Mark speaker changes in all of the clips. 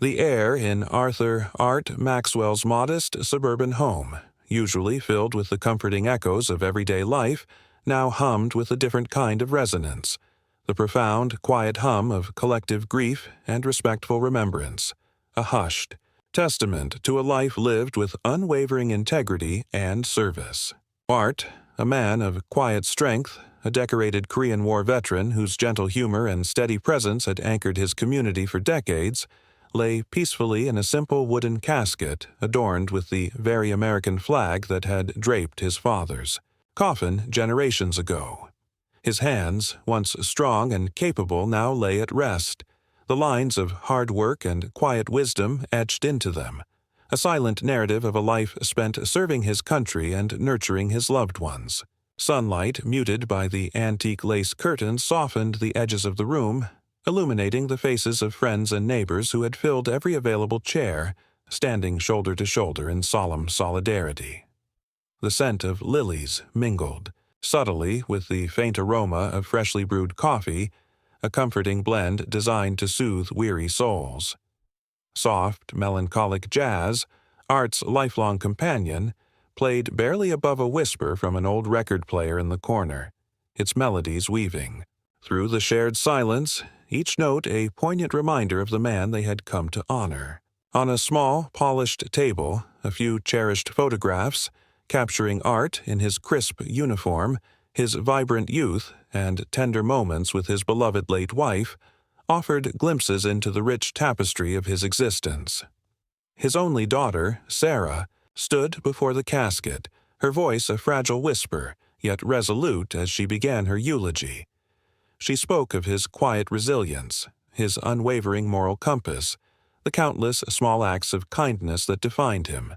Speaker 1: The air in Arthur Art Maxwell's modest suburban home, usually filled with the comforting echoes of everyday life, now hummed with a different kind of resonance, the profound, quiet hum of collective grief and respectful remembrance, a hushed testament to a life lived with unwavering integrity and service. Art, a man of quiet strength, a decorated Korean War veteran whose gentle humor and steady presence had anchored his community for decades, lay peacefully in a simple wooden casket adorned with the very American flag that had draped his father's coffin generations ago. His hands, once strong and capable, now lay at rest, the lines of hard work and quiet wisdom etched into them, a silent narrative of a life spent serving his country and nurturing his loved ones. Sunlight, muted by the antique lace curtains, softened the edges of the room, illuminating the faces of friends and neighbors who had filled every available chair, standing shoulder to shoulder in solemn solidarity. The scent of lilies mingled subtly with the faint aroma of freshly brewed coffee, a comforting blend designed to soothe weary souls. Soft, melancholic jazz, Art's lifelong companion, played barely above a whisper from an old record player in the corner, its melodies weaving, through the shared silence, each note a poignant reminder of the man they had come to honor. On a small, polished table, a few cherished photographs, capturing Art in his crisp uniform, his vibrant youth, and tender moments with his beloved late wife, offered glimpses into the rich tapestry of his existence. His only daughter, Sarah, stood before the casket, her voice a fragile whisper, yet resolute as she began her eulogy. She spoke of his quiet resilience, his unwavering moral compass, the countless small acts of kindness that defined him,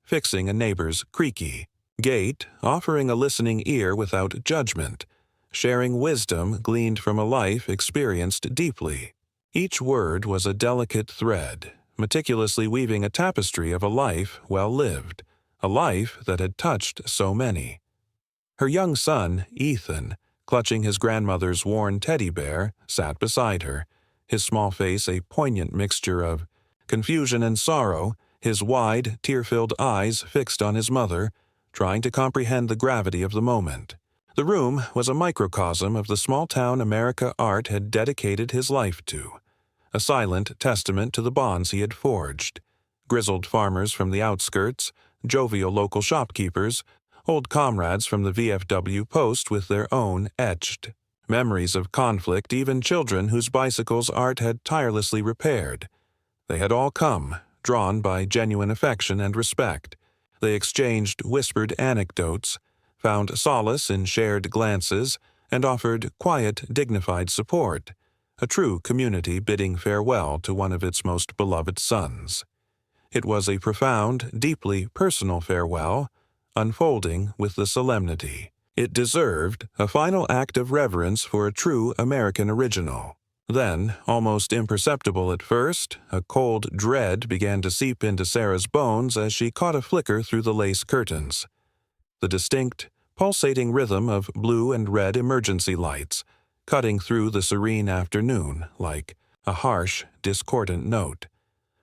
Speaker 1: fixing a neighbor's creaky gate, offering a listening ear without judgment, sharing wisdom gleaned from a life experienced deeply. Each word was a delicate thread, meticulously weaving a tapestry of a life well lived, a life that had touched so many. Her young son, Ethan, clutching his grandmother's worn teddy bear, sat beside her, his small face a poignant mixture of confusion and sorrow, his wide, tear-filled eyes fixed on his mother, trying to comprehend the gravity of the moment. The room was a microcosm of the small-town America Art had dedicated his life to, a silent testament to the bonds he had forged. Grizzled farmers from the outskirts, jovial local shopkeepers, old comrades from the VFW post with their own etched memories of conflict, even children whose bicycles Art had tirelessly repaired. They had all come, drawn by genuine affection and respect. They exchanged whispered anecdotes, found solace in shared glances, and offered quiet, dignified support, a true community bidding farewell to one of its most beloved sons. It was a profound, deeply personal farewell, unfolding with the solemnity. It deserved a final act of reverence for a true American original. Then, almost imperceptible at first, a cold dread began to seep into Sarah's bones as she caught a flicker through the lace curtains. The distinct, pulsating rhythm of blue and red emergency lights, cutting through the serene afternoon like a harsh, discordant note.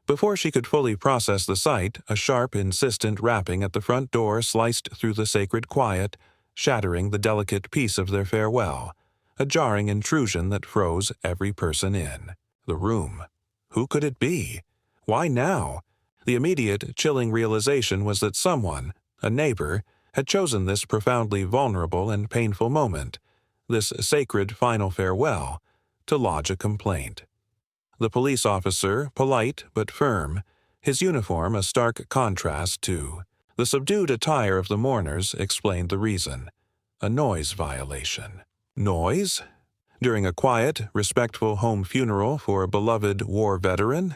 Speaker 1: Before she could fully process the sight, a sharp, insistent rapping at the front door sliced through the sacred quiet, shattering the delicate peace of their farewell, a jarring intrusion that froze every person in the room. Who could it be? Why now? The immediate, chilling realization was that someone, a neighbor, had chosen this profoundly vulnerable and painful moment, this sacred final farewell, to lodge a complaint. The police officer, polite but firm, his uniform a stark contrast to the subdued attire of the mourners, explained the reason: a noise violation. Noise? During a quiet, respectful home funeral for a beloved war veteran?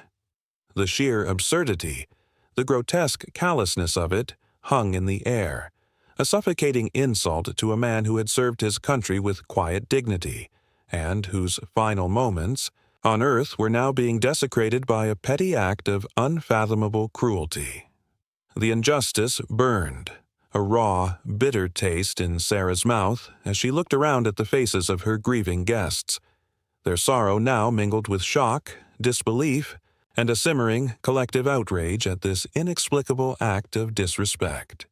Speaker 1: The sheer absurdity, the grotesque callousness of it, hung in the air, a suffocating insult to a man who had served his country with quiet dignity, and whose final moments on earth were now being desecrated by a petty act of unfathomable cruelty. The injustice burned, a raw, bitter taste in Sarah's mouth as she looked around at the faces of her grieving guests. Their sorrow now mingled with shock, disbelief, and a simmering, collective outrage at this inexplicable act of disrespect.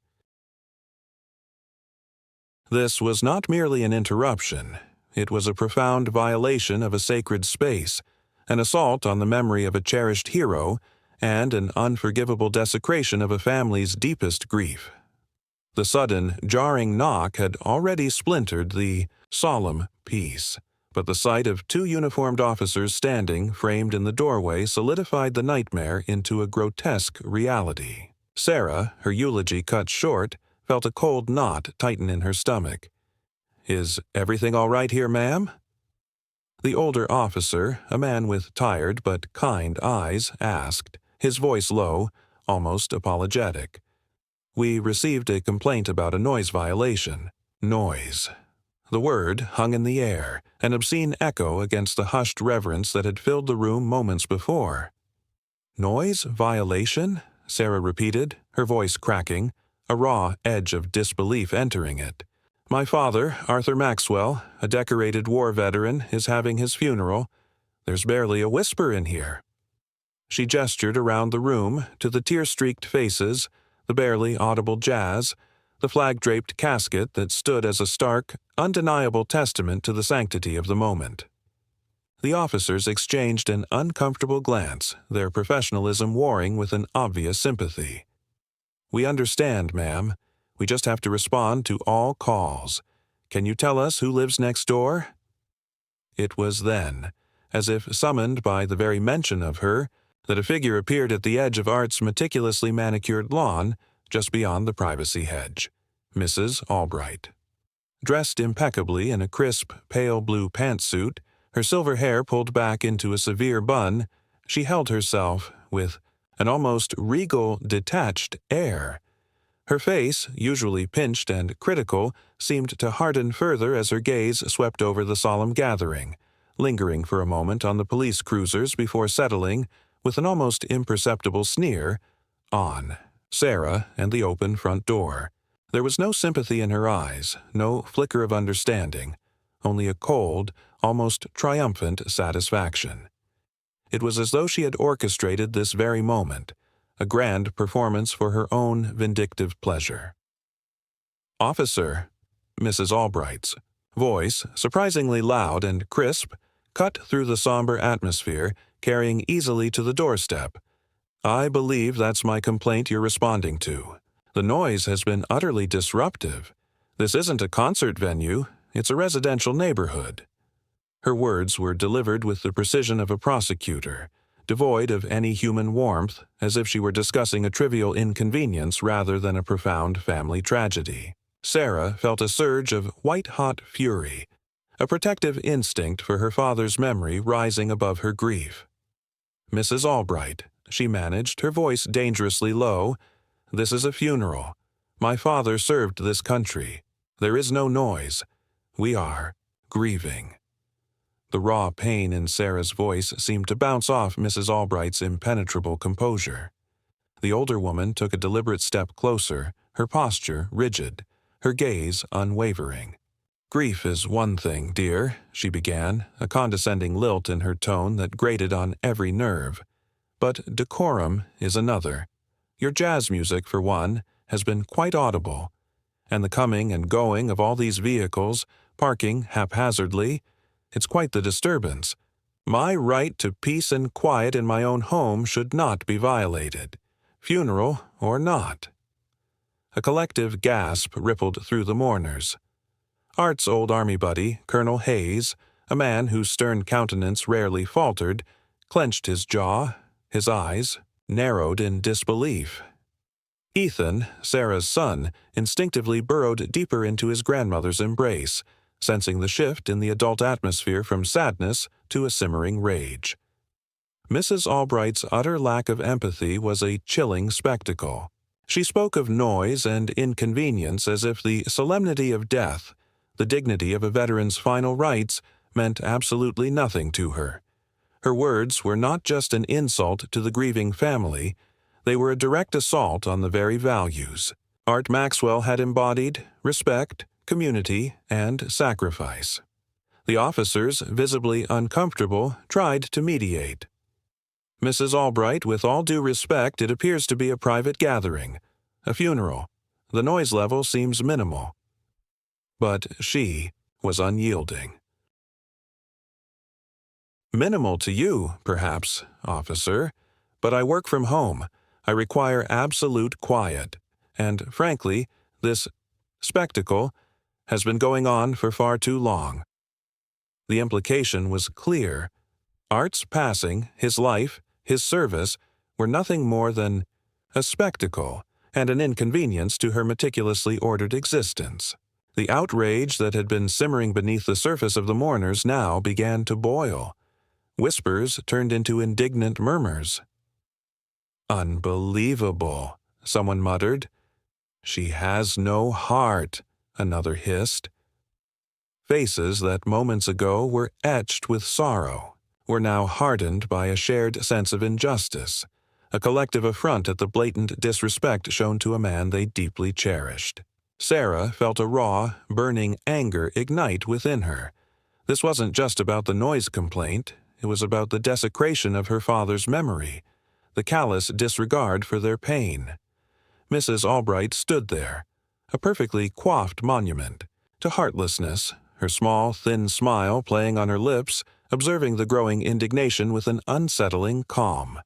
Speaker 1: This was not merely an interruption. It was a profound violation of a sacred space, an assault on the memory of a cherished hero, and an unforgivable desecration of a family's deepest grief. The sudden, jarring knock had already splintered the solemn peace, but the sight of two uniformed officers standing framed in the doorway solidified the nightmare into a grotesque reality. Sarah, her eulogy cut short, felt a cold knot tighten in her stomach. "Is everything all right here, ma'am?" The older officer, a man with tired but kind eyes, asked, his voice low, almost apologetic. "We received a complaint about a noise violation." Noise. The word hung in the air, an obscene echo against the hushed reverence that had filled the room moments before. "Noise violation?" Sarah repeated, her voice cracking, a raw edge of disbelief entering it. "My father, Arthur Maxwell, a decorated war veteran, is having his funeral. There's barely a whisper in here." She gestured around the room to the tear-streaked faces, the barely audible jazz, the flag-draped casket that stood as a stark, undeniable testament to the sanctity of the moment. The officers exchanged an uncomfortable glance, their professionalism warring with an obvious sympathy. "We understand, ma'am. We just have to respond to all calls. Can you tell us who lives next door?" It was then, as if summoned by the very mention of her, that a figure appeared at the edge of Art's meticulously manicured lawn, just beyond the privacy hedge. Mrs. Albright. Dressed impeccably in a crisp, pale blue pantsuit, her silver hair pulled back into a severe bun, she held herself with an almost regal, detached air. Her face, usually pinched and critical, seemed to harden further as her gaze swept over the solemn gathering, lingering for a moment on the police cruisers before settling, with an almost imperceptible sneer, on Sarah and the open front door. There was no sympathy in her eyes, no flicker of understanding, only a cold, almost triumphant satisfaction. It was as though she had orchestrated this very moment, a grand performance for her own vindictive pleasure. "Officer," Mrs. Albright's voice, surprisingly loud and crisp, cut through the somber atmosphere, carrying easily to the doorstep. "I believe that's my complaint you're responding to. The noise has been utterly disruptive. This isn't a concert venue, it's a residential neighborhood." Her words were delivered with the precision of a prosecutor, devoid of any human warmth, as if she were discussing a trivial inconvenience rather than a profound family tragedy. Sarah felt a surge of white-hot fury, a protective instinct for her father's memory rising above her grief. "Mrs. Albright," she managed, her voice dangerously low, "this is a funeral. My father served this country. There is no noise. We are grieving." The raw pain in Sarah's voice seemed to bounce off Mrs. Albright's impenetrable composure. The older woman took a deliberate step closer, her posture rigid, her gaze unwavering. "Grief is one thing, dear," she began, a condescending lilt in her tone that grated on every nerve. "But decorum is another. Your jazz music, for one, has been quite audible. And the coming and going of all these vehicles, parking haphazardly, it's quite the disturbance. My right to peace and quiet in my own home should not be violated, funeral or not." A collective gasp rippled through the mourners. Art's old army buddy, Colonel Hayes, a man whose stern countenance rarely faltered, clenched his jaw, his eyes narrowed in disbelief. Ethan, Sarah's son, instinctively burrowed deeper into his grandmother's embrace, sensing the shift in the adult atmosphere from sadness to a simmering rage. Mrs. Albright's utter lack of empathy was a chilling spectacle. She spoke of noise and inconvenience as if the solemnity of death, the dignity of a veteran's final rites, meant absolutely nothing to her. Her words were not just an insult to the grieving family, they were a direct assault on the very values Art Maxwell had embodied: respect, community, and sacrifice. The officers, visibly uncomfortable, tried to mediate. Mrs. Albright, with all due respect, it appears to be a private gathering. A funeral. The noise level seems minimal. But she was unyielding. Minimal to you, perhaps, officer, but I work from home. I require absolute quiet. And, frankly, this spectacle has been going on for far too long. The implication was clear. Art's passing, his life, his service, were nothing more than a spectacle and an inconvenience to her meticulously ordered existence. The outrage that had been simmering beneath the surface of the mourners now began to boil. Whispers turned into indignant murmurs. "Unbelievable," someone muttered. "She has no heart," another hissed. Faces that moments ago were etched with sorrow were now hardened by a shared sense of injustice, a collective affront at the blatant disrespect shown to a man they deeply cherished. Sarah felt a raw, burning anger ignite within her. This wasn't just about the noise complaint. It was about the desecration of her father's memory, the callous disregard for their pain. Mrs. Albright stood there, a perfectly coiffed monument to heartlessness, her small, thin smile playing on her lips, observing the growing indignation with an unsettling calm.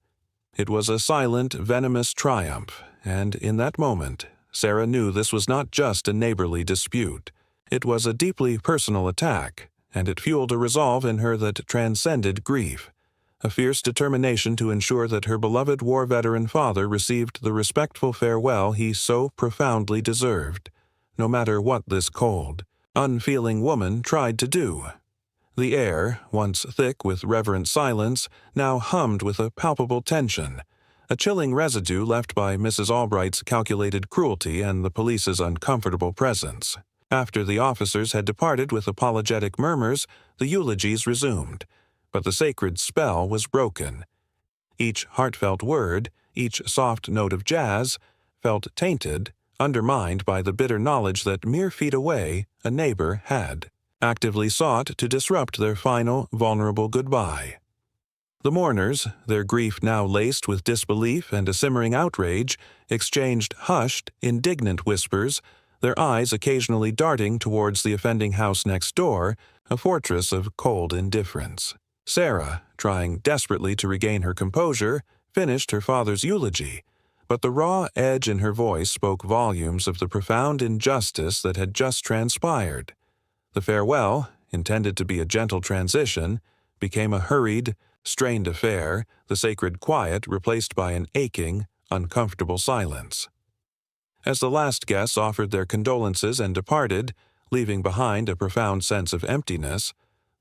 Speaker 1: It was a silent, venomous triumph, and in that moment, Sarah knew this was not just a neighborly dispute. It was a deeply personal attack, and it fueled a resolve in her that transcended grief, a fierce determination to ensure that her beloved war veteran father received the respectful farewell he so profoundly deserved, no matter what this cold, unfeeling woman tried to do. The air, once thick with reverent silence, now hummed with a palpable tension, a chilling residue left by Mrs. Albright's calculated cruelty and the police's uncomfortable presence. After the officers had departed with apologetic murmurs, the eulogies resumed, but the sacred spell was broken. Each heartfelt word, each soft note of jazz, felt tainted, undermined by the bitter knowledge that mere feet away a neighbor had actively sought to disrupt their final, vulnerable goodbye. The mourners, their grief now laced with disbelief and a simmering outrage, exchanged hushed, indignant whispers, their eyes occasionally darting towards the offending house next door, a fortress of cold indifference. Sarah, trying desperately to regain her composure, finished her father's eulogy, but the raw edge in her voice spoke volumes of the profound injustice that had just transpired. The farewell, intended to be a gentle transition, became a hurried, strained affair, the sacred quiet replaced by an aching, uncomfortable silence. As the last guests offered their condolences and departed, leaving behind a profound sense of emptiness,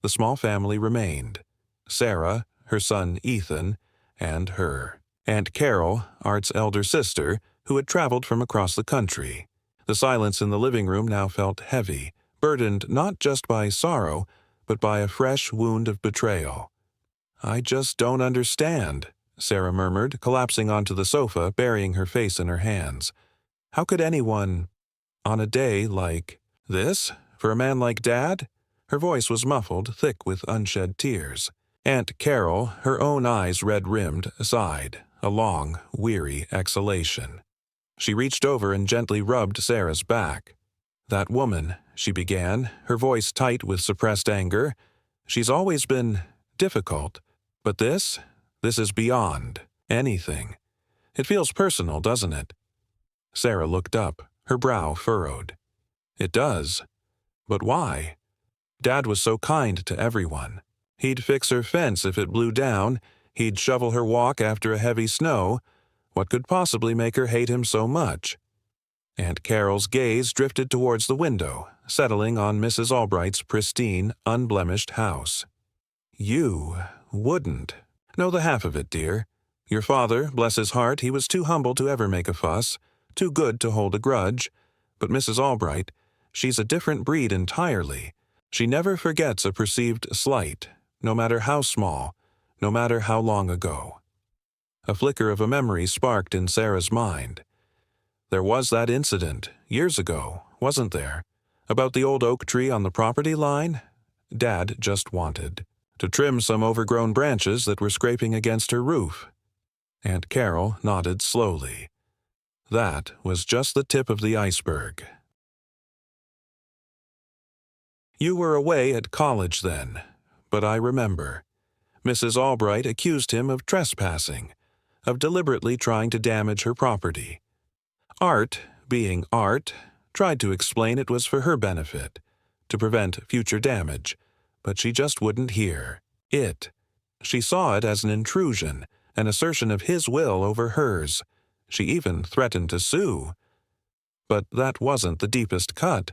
Speaker 1: the small family remained. Sarah, her son Ethan, and her. Aunt Carol, Art's elder sister, who had traveled from across the country. The silence in the living room now felt heavy, burdened not just by sorrow, but by a fresh wound of betrayal. "I just don't understand," Sarah murmured, collapsing onto the sofa, burying her face in her hands. "How could anyone, on a day like this, for a man like Dad?" Her voice was muffled, thick with unshed tears. Aunt Carol, her own eyes red-rimmed, sighed, a long, weary exhalation. She reached over and gently rubbed Sarah's back. "That woman," she began, her voice tight with suppressed anger, "she's always been difficult. But this is beyond anything. It feels personal, doesn't it?" Sarah looked up, her brow furrowed. "It does. But why? Dad was so kind to everyone. He'd fix her fence if it blew down. He'd shovel her walk after a heavy snow. What could possibly make her hate him so much?" Aunt Carol's gaze drifted towards the window, settling on Mrs. Albright's pristine, unblemished house. "You wouldn't know the half of it, dear. Your father, bless his heart, he was too humble to ever make a fuss, too good to hold a grudge. But Mrs. Albright, she's a different breed entirely. She never forgets a perceived slight, no matter how small, no matter how long ago." A flicker of a memory sparked in Sarah's mind. There was that incident, years ago, wasn't there? About the old oak tree on the property line? Dad just wanted To trim some overgrown branches that were scraping against her roof. Aunt Carol nodded slowly. That was just the tip of the iceberg. You were away at college then, but I remember. Mrs. Albright accused him of trespassing, of deliberately trying to damage her property. Art, being Art, tried to explain it was for her benefit, to prevent future damage, but she just wouldn't hear. She saw it as an intrusion, an assertion of his will over hers. She even threatened to sue. But that wasn't the deepest cut.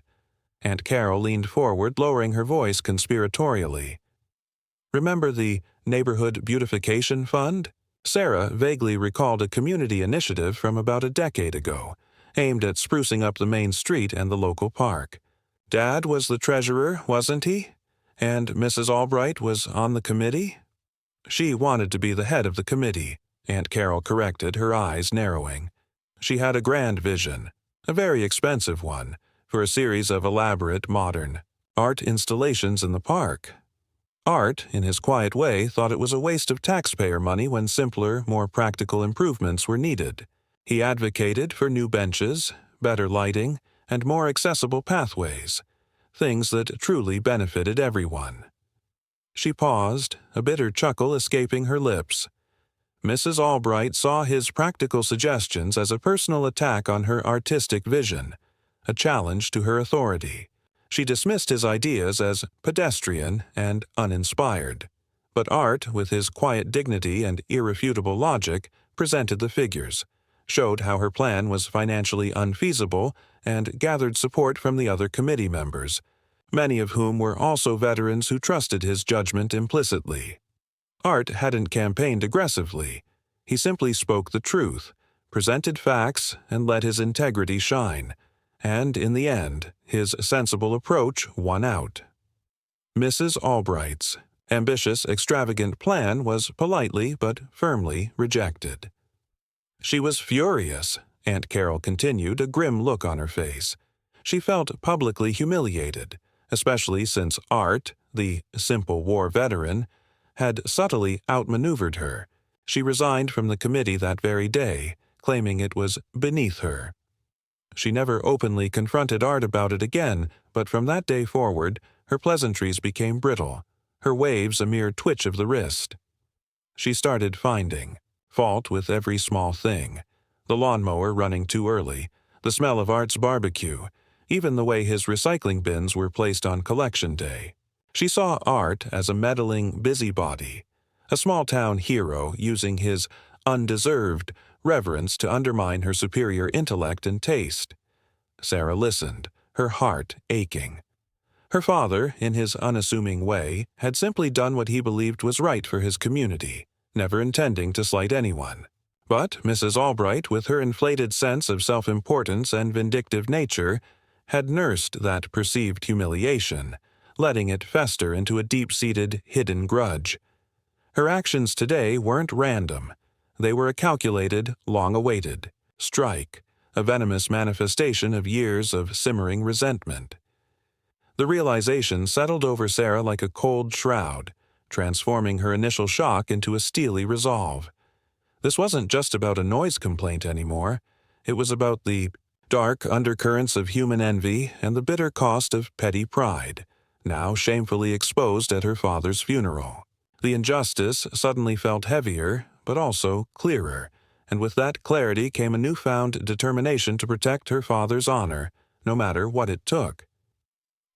Speaker 1: Aunt Carol leaned forward, lowering her voice conspiratorially. Remember the Neighborhood Beautification Fund? Sarah vaguely recalled a community initiative from about a decade ago, aimed at sprucing up the main street and the local park. Dad was the treasurer, wasn't he? And Mrs. Albright was on the committee? She wanted to be the head of the committee, Aunt Carol corrected, her eyes narrowing. She had a grand vision, a very expensive one, for a series of elaborate, modern art installations in the park. Art, in his quiet way, thought it was a waste of taxpayer money when simpler, more practical improvements were needed. He advocated for new benches, better lighting, and more accessible pathways, things that truly benefited everyone. She paused, a bitter chuckle escaping her lips. Mrs. Albright saw his practical suggestions as a personal attack on her artistic vision, a challenge to her authority. She dismissed his ideas as pedestrian and uninspired. But Art, with his quiet dignity and irrefutable logic, presented the figures, showed how her plan was financially unfeasible, and gathered support from the other committee members, many of whom were also veterans who trusted his judgment implicitly. Art hadn't campaigned aggressively. He simply spoke the truth, presented facts, and let his integrity shine. And in the end, his sensible approach won out. Mrs. Albright's ambitious, extravagant plan was politely but firmly rejected. She was furious, Aunt Carol continued, a grim look on her face. She felt publicly humiliated, especially since Art, the simple war veteran, had subtly outmaneuvered her. She resigned from the committee that very day, claiming it was beneath her. She never openly confronted Art about it again, but from that day forward, her pleasantries became brittle, her waves a mere twitch of the wrist. She started finding fault with every small thing, the lawnmower running too early, the smell of Art's barbecue, even the way his recycling bins were placed on collection day. She saw Art as a meddling busybody, a small-town hero using his undeserved reverence to undermine her superior intellect and taste. Sarah listened, her heart aching. Her father, in his unassuming way, had simply done what he believed was right for his community, never intending to slight anyone. But Mrs. Albright, with her inflated sense of self-importance and vindictive nature, had nursed that perceived humiliation, letting it fester into a deep-seated, hidden grudge. Her actions today weren't random. They were a calculated, long-awaited strike, a venomous manifestation of years of simmering resentment. The realization settled over Sarah like a cold shroud, transforming her initial shock into a steely resolve. This wasn't just about a noise complaint anymore. It was about the dark undercurrents of human envy and the bitter cost of petty pride, now shamefully exposed at her father's funeral. The injustice suddenly felt heavier, but also clearer, and with that clarity came a newfound determination to protect her father's honor, no matter what it took.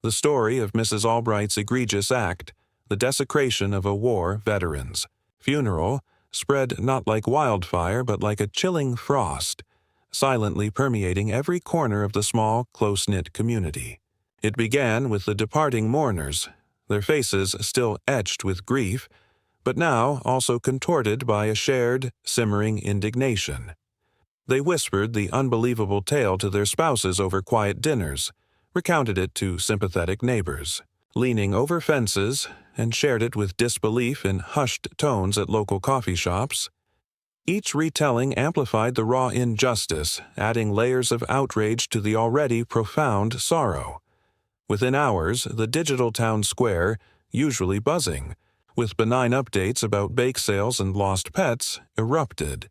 Speaker 1: The story of Mrs. Albright's egregious act, the desecration of a war veteran's funeral, spread not like wildfire but like a chilling frost, silently permeating every corner of the small, close-knit community. It began with the departing mourners, their faces still etched with grief, but now also contorted by a shared, simmering indignation. They whispered the unbelievable tale to their spouses over quiet dinners, recounted it to sympathetic neighbors, leaning over fences, and shared it with disbelief in hushed tones at local coffee shops. Each retelling amplified the raw injustice, adding layers of outrage to the already profound sorrow. Within hours, the digital town square, usually buzzing, with benign updates about bake sales and lost pets, erupted.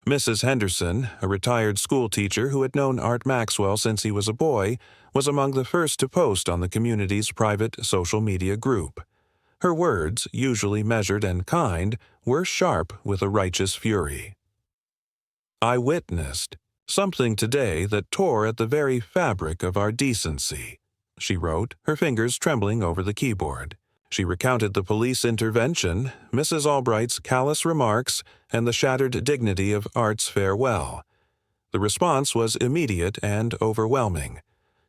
Speaker 1: Mrs. Henderson, a retired schoolteacher who had known Art Maxwell since he was a boy, was among the first to post on the community's private social media group. Her words, usually measured and kind, were sharp with a righteous fury. "I witnessed something today that tore at the very fabric of our decency," she wrote, her fingers trembling over the keyboard. She recounted the police intervention, Mrs. Albright's callous remarks, and the shattered dignity of Art's farewell. The response was immediate and overwhelming.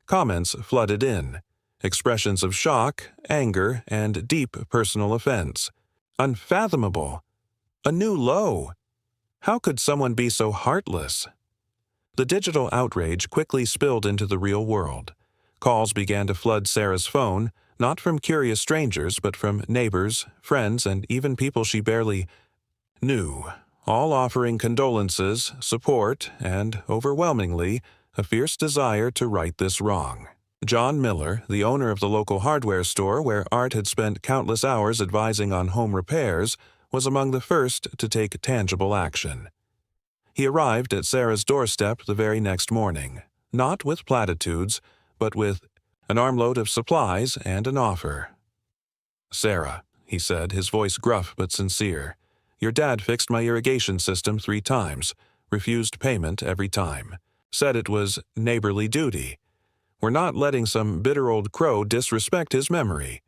Speaker 1: Comments flooded in, expressions of shock, anger, and deep personal offense. Unfathomable! A new low! How could someone be so heartless? The digital outrage quickly spilled into the real world. Calls began to flood Sarah's phone, not from curious strangers but from neighbors, friends, and even people she barely knew, all offering condolences, support, and, overwhelmingly, a fierce desire to right this wrong. John Miller, the owner of the local hardware store where Art had spent countless hours advising on home repairs, was among the first to take tangible action. He arrived at Sarah's doorstep the very next morning, not with platitudes, but with an armload of supplies and an offer. "Sarah," he said, his voice gruff but sincere, "your dad fixed my irrigation system 3 times, refused payment every time, said it was neighborly duty. We're not letting some bitter old crow disrespect his memory.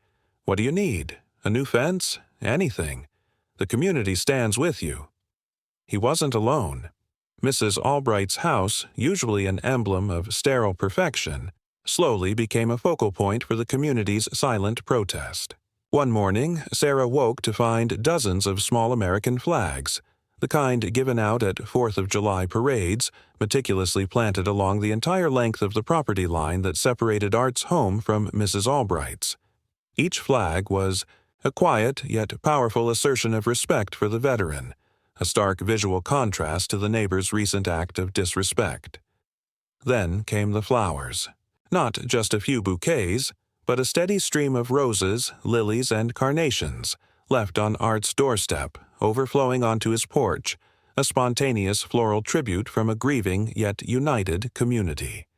Speaker 1: What do you need? A new fence? Anything. The community stands with you." He wasn't alone. Mrs. Albright's house, usually an emblem of sterile perfection, slowly became a focal point for the community's silent protest. One morning, Sarah woke to find dozens of small American flags, the kind given out at 4th of July parades, meticulously planted along the entire length of the property line that separated Art's home from Mrs. Albright's. Each flag was a quiet yet powerful assertion of respect for the veteran, a stark visual contrast to the neighbor's recent act of disrespect. Then came the flowers. Not just a few bouquets, but a steady stream of roses, lilies, and carnations, left on Art's doorstep, overflowing onto his porch, a spontaneous floral tribute from a grieving yet united community.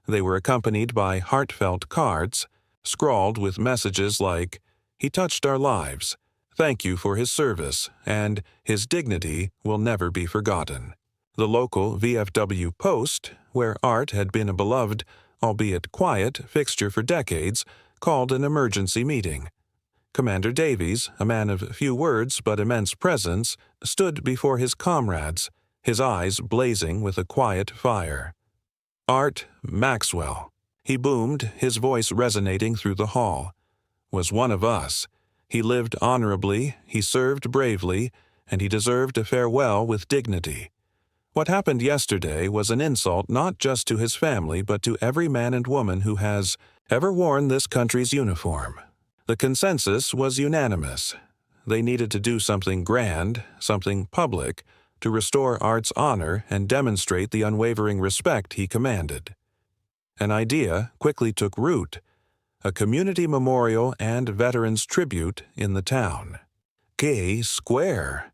Speaker 1: They were accompanied by heartfelt cards, scrawled with messages like, "He touched our lives. Thank you for his service," and "His dignity will never be forgotten." The local VFW Post, where Art had been a beloved, albeit quiet, fixture for decades, called an emergency meeting. Commander Davies, a man of few words but immense presence, stood before his comrades, his eyes blazing with a quiet fire. "Art Maxwell," he boomed, his voice resonating through the hall, "was one of us. He lived honorably, he served bravely, and he deserved a farewell with dignity. What happened yesterday was an insult not just to his family but to every man and woman who has ever worn this country's uniform." The consensus was unanimous. They needed to do something grand, something public, to restore Art's honor and demonstrate the unwavering respect he commanded. An idea quickly took root: a community memorial and veterans tribute in the town. Gay Square!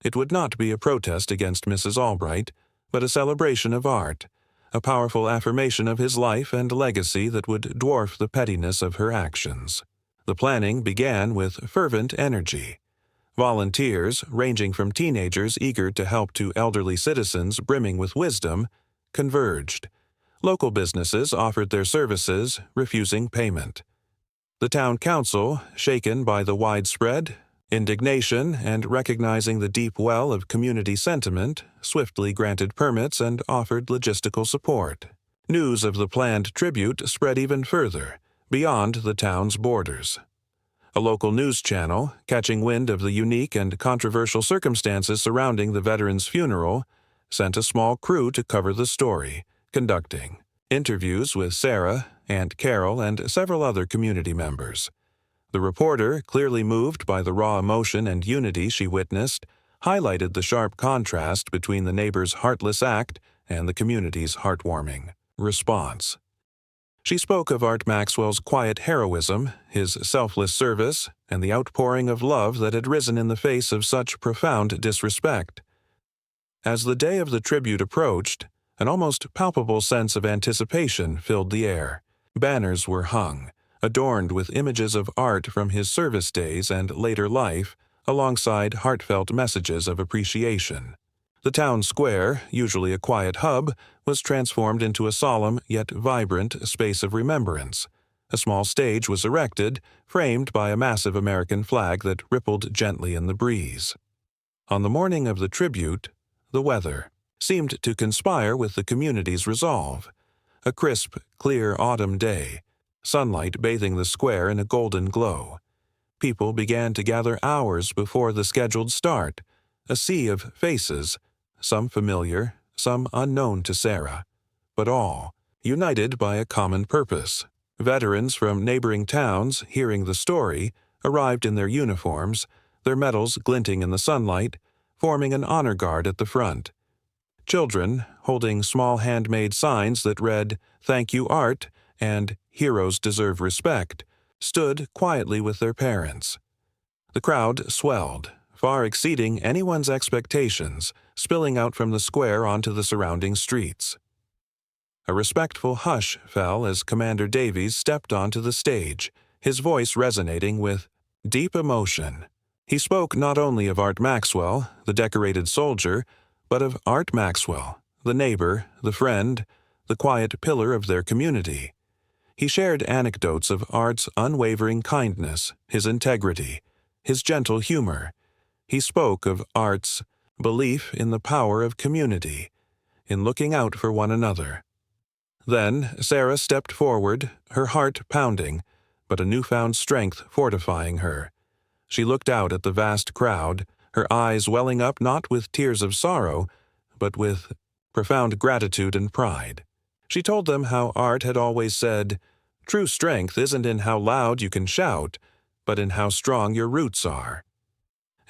Speaker 1: It would not be a protest against Mrs. Albright, but a celebration of Art, a powerful affirmation of his life and legacy that would dwarf the pettiness of her actions. The planning began with fervent energy. Volunteers, ranging from teenagers eager to help to elderly citizens brimming with wisdom, converged. Local businesses offered their services, refusing payment. The town council, shaken by the widespread indignation and recognizing the deep well of community sentiment, swiftly granted permits and offered logistical support. News of the planned tribute spread even further, beyond the town's borders. A local news channel, catching wind of the unique and controversial circumstances surrounding the veteran's funeral, sent a small crew to cover the story, conducting interviews with Sarah, Aunt Carol, and several other community members. The reporter, clearly moved by the raw emotion and unity she witnessed, highlighted the sharp contrast between the neighbor's heartless act and the community's heartwarming response. She spoke of Art Maxwell's quiet heroism, his selfless service, and the outpouring of love that had risen in the face of such profound disrespect. As the day of the tribute approached, an almost palpable sense of anticipation filled the air. Banners were hung, adorned with images of Art from his service days and later life, alongside heartfelt messages of appreciation. The town square, usually a quiet hub, was transformed into a solemn yet vibrant space of remembrance. A small stage was erected, framed by a massive American flag that rippled gently in the breeze. On the morning of the tribute, the weather seemed to conspire with the community's resolve. A crisp, clear autumn day, sunlight bathing the square in a golden glow. People began to gather hours before the scheduled start, a sea of faces, some familiar, some unknown to Sarah, but all united by a common purpose. Veterans from neighboring towns, hearing the story, arrived in their uniforms, their medals glinting in the sunlight, forming an honor guard at the front. Children, holding small handmade signs that read, "Thank you, Art," and "Heroes deserve respect," stood quietly with their parents. The crowd swelled, far exceeding anyone's expectations, spilling out from the square onto the surrounding streets. A respectful hush fell as Commander Davies stepped onto the stage, his voice resonating with deep emotion. He spoke not only of Art Maxwell, the decorated soldier, but of Art Maxwell, the neighbor, the friend, the quiet pillar of their community. He shared anecdotes of Art's unwavering kindness, his integrity, his gentle humor. He spoke of Art's belief in the power of community, in looking out for one another. Then Sarah stepped forward, her heart pounding, but a newfound strength fortifying her. She looked out at the vast crowd, her eyes welling up not with tears of sorrow, but with profound gratitude and pride. She told them how Art had always said, "True strength isn't in how loud you can shout, but in how strong your roots are."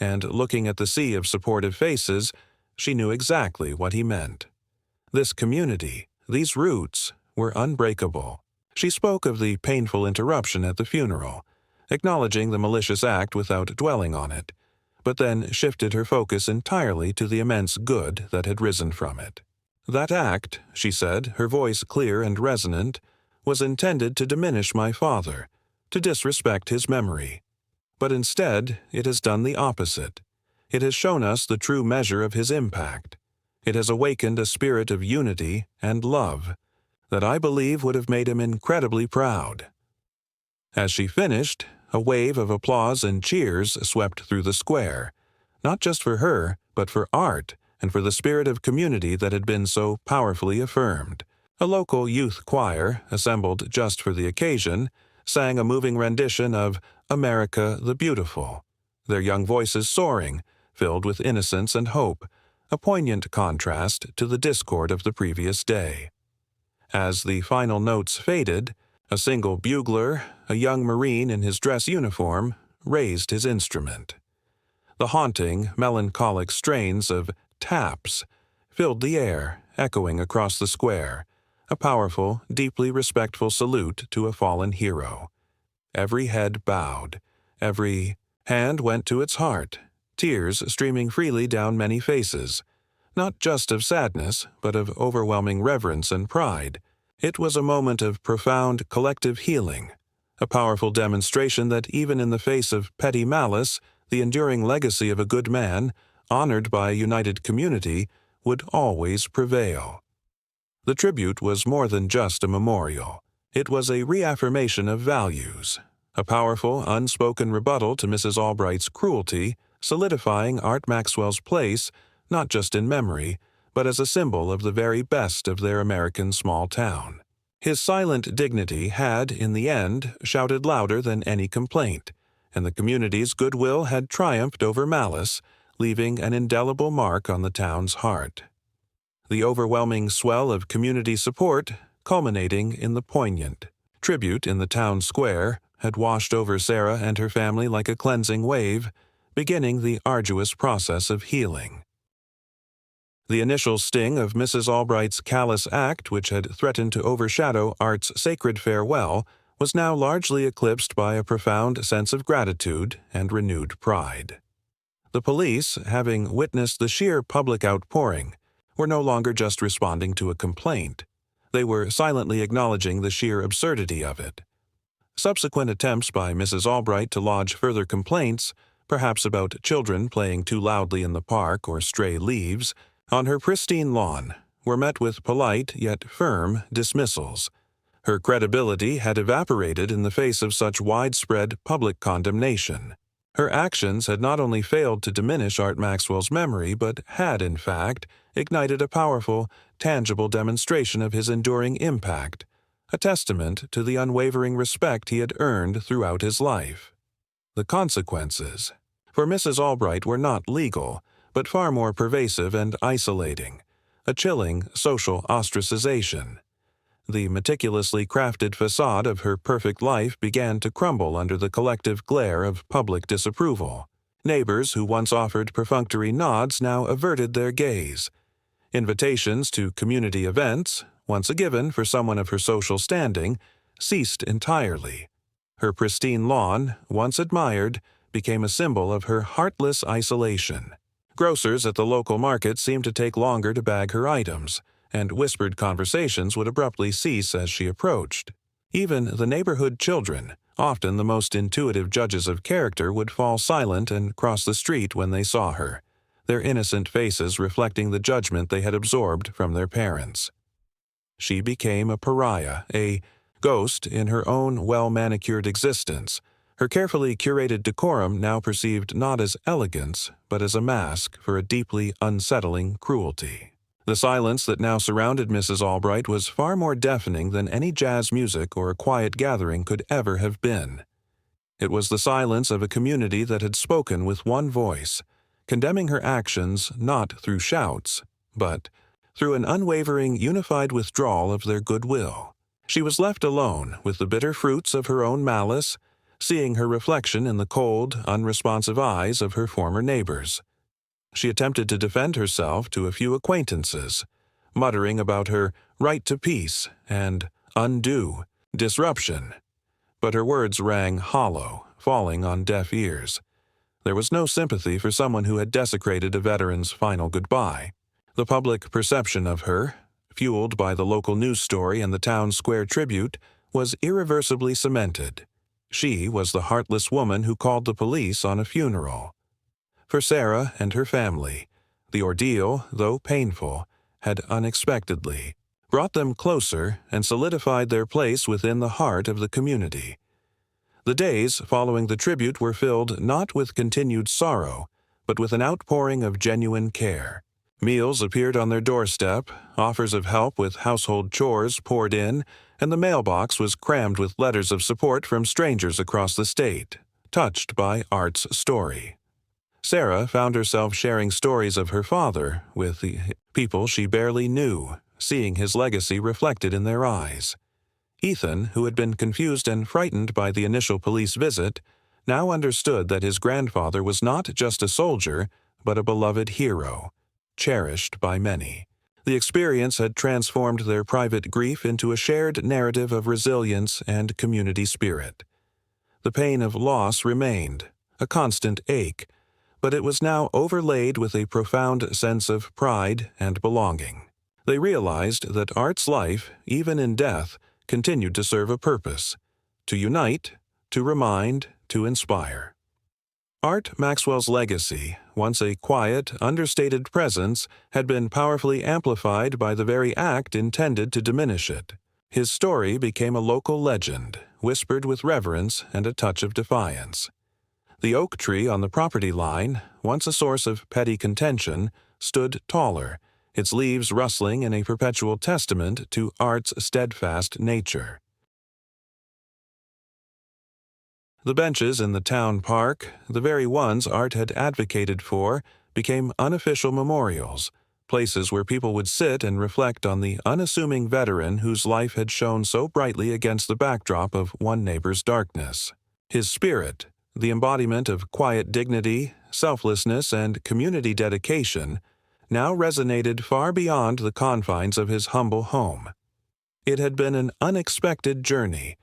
Speaker 1: And looking at the sea of supportive faces, she knew exactly what he meant. This community, these roots, were unbreakable. She spoke of the painful interruption at the funeral, acknowledging the malicious act without dwelling on it, but then shifted her focus entirely to the immense good that had risen from it. That act, she said, her voice clear and resonant, was intended to diminish my father, to disrespect his memory. But instead, it has done the opposite. It has shown us the true measure of his impact. It has awakened a spirit of unity and love that I believe would have made him incredibly proud. As she finished, a wave of applause and cheers swept through the square, not just for her, but for Art and for the spirit of community that had been so powerfully affirmed. A local youth choir, assembled just for the occasion, sang a moving rendition of "America the Beautiful," their young voices soaring, filled with innocence and hope, a poignant contrast to the discord of the previous day. As the final notes faded, a single bugler, a young Marine in his dress uniform, raised his instrument. The haunting, melancholic strains of "Taps" filled the air, echoing across the square, a powerful, deeply respectful salute to a fallen hero. Every head bowed, every hand went to its heart, tears streaming freely down many faces, not just of sadness, but of overwhelming reverence and pride. It was a moment of profound collective healing, a powerful demonstration that even in the face of petty malice, the enduring legacy of a good man, honored by a united community, would always prevail. The tribute was more than just a memorial. It was a reaffirmation of values, a powerful, unspoken rebuttal to Mrs. Albright's cruelty, solidifying Art Maxwell's place not just in memory, but as a symbol of the very best of their American small town. His silent dignity had, in the end, shouted louder than any complaint, and the community's goodwill had triumphed over malice, leaving an indelible mark on the town's heart. The overwhelming swell of community support, culminating in the poignant tribute in the town square, had washed over Sarah and her family like a cleansing wave, beginning the arduous process of healing. The initial sting of Mrs. Albright's callous act, which had threatened to overshadow Art's sacred farewell, was now largely eclipsed by a profound sense of gratitude and renewed pride. The police, having witnessed the sheer public outpouring, were no longer just responding to a complaint. They were silently acknowledging the sheer absurdity of it. Subsequent attempts by Mrs. Albright to lodge further complaints, perhaps about children playing too loudly in the park or stray leaves, on her pristine lawn, were met with polite yet firm dismissals. Her credibility had evaporated in the face of such widespread public condemnation. Her actions had not only failed to diminish Art Maxwell's memory, but had, in fact, ignited a powerful, tangible demonstration of his enduring impact, a testament to the unwavering respect he had earned throughout his life. The consequences for Mrs. Albright were not legal, but far more pervasive and isolating, a chilling social ostracization. The meticulously crafted facade of her perfect life began to crumble under the collective glare of public disapproval. Neighbors who once offered perfunctory nods now averted their gaze. Invitations to community events, once a given for someone of her social standing, ceased entirely. Her pristine lawn, once admired, became a symbol of her heartless isolation. Grocers at the local market seemed to take longer to bag her items, and whispered conversations would abruptly cease as she approached. Even the neighborhood children, often the most intuitive judges of character, would fall silent and cross the street when they saw her, their innocent faces reflecting the judgment they had absorbed from their parents. She became a pariah, a ghost in her own well-manicured existence, her carefully curated decorum now perceived not as elegance, but as a mask for a deeply unsettling cruelty. The silence that now surrounded Mrs. Albright was far more deafening than any jazz music or a quiet gathering could ever have been. It was the silence of a community that had spoken with one voice, condemning her actions not through shouts, but through an unwavering, unified withdrawal of their goodwill. She was left alone with the bitter fruits of her own malice, seeing her reflection in the cold, unresponsive eyes of her former neighbors. She attempted to defend herself to a few acquaintances, muttering about her right to peace and undue disruption. But her words rang hollow, falling on deaf ears. There was no sympathy for someone who had desecrated a veteran's final goodbye. The public perception of her, fueled by the local news story and the town square tribute, was irreversibly cemented. She was the heartless woman who called the police on a funeral. For Sarah and her family, the ordeal, though painful, had unexpectedly brought them closer and solidified their place within the heart of the community. The days following the tribute were filled not with continued sorrow, but with an outpouring of genuine care. Meals appeared on their doorstep, offers of help with household chores poured in, and the mailbox was crammed with letters of support from strangers across the state, touched by Art's story. Sarah found herself sharing stories of her father with the people she barely knew, seeing his legacy reflected in their eyes. Ethan, who had been confused and frightened by the initial police visit, now understood that his grandfather was not just a soldier, but a beloved hero, cherished by many. The experience had transformed their private grief into a shared narrative of resilience and community spirit. The pain of loss remained, a constant ache, but it was now overlaid with a profound sense of pride and belonging. They realized that Art's life, even in death, continued to serve a purpose: to unite, to remind, to inspire. Art Maxwell's legacy, once a quiet, understated presence, had been powerfully amplified by the very act intended to diminish it. His story became a local legend, whispered with reverence and a touch of defiance. The oak tree on the property line, once a source of petty contention, stood taller, its leaves rustling in a perpetual testament to Art's steadfast nature. The benches in the town park, the very ones Art had advocated for, became unofficial memorials, places where people would sit and reflect on the unassuming veteran whose life had shone so brightly against the backdrop of one neighbor's darkness. His spirit, the embodiment of quiet dignity, selflessness, and community dedication, now resonated far beyond the confines of his humble home. It had been an unexpected journey,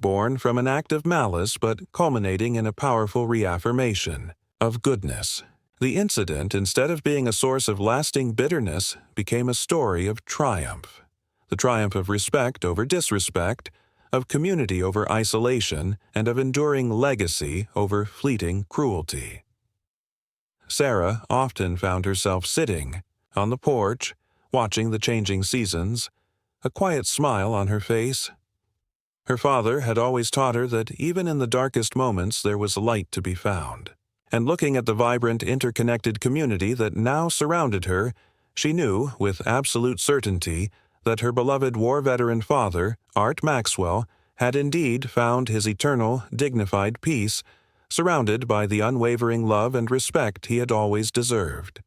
Speaker 1: born from an act of malice but culminating in a powerful reaffirmation of goodness. The incident, instead of being a source of lasting bitterness, became a story of triumph. The triumph of respect over disrespect, of community over isolation, and of enduring legacy over fleeting cruelty. Sarah often found herself sitting on the porch, watching the changing seasons, a quiet smile on her face. Her father had always taught her that even in the darkest moments there was light to be found. And looking at the vibrant, interconnected community that now surrounded her, she knew, with absolute certainty, that her beloved war veteran father, Art Maxwell, had indeed found his eternal, dignified peace, surrounded by the unwavering love and respect he had always deserved.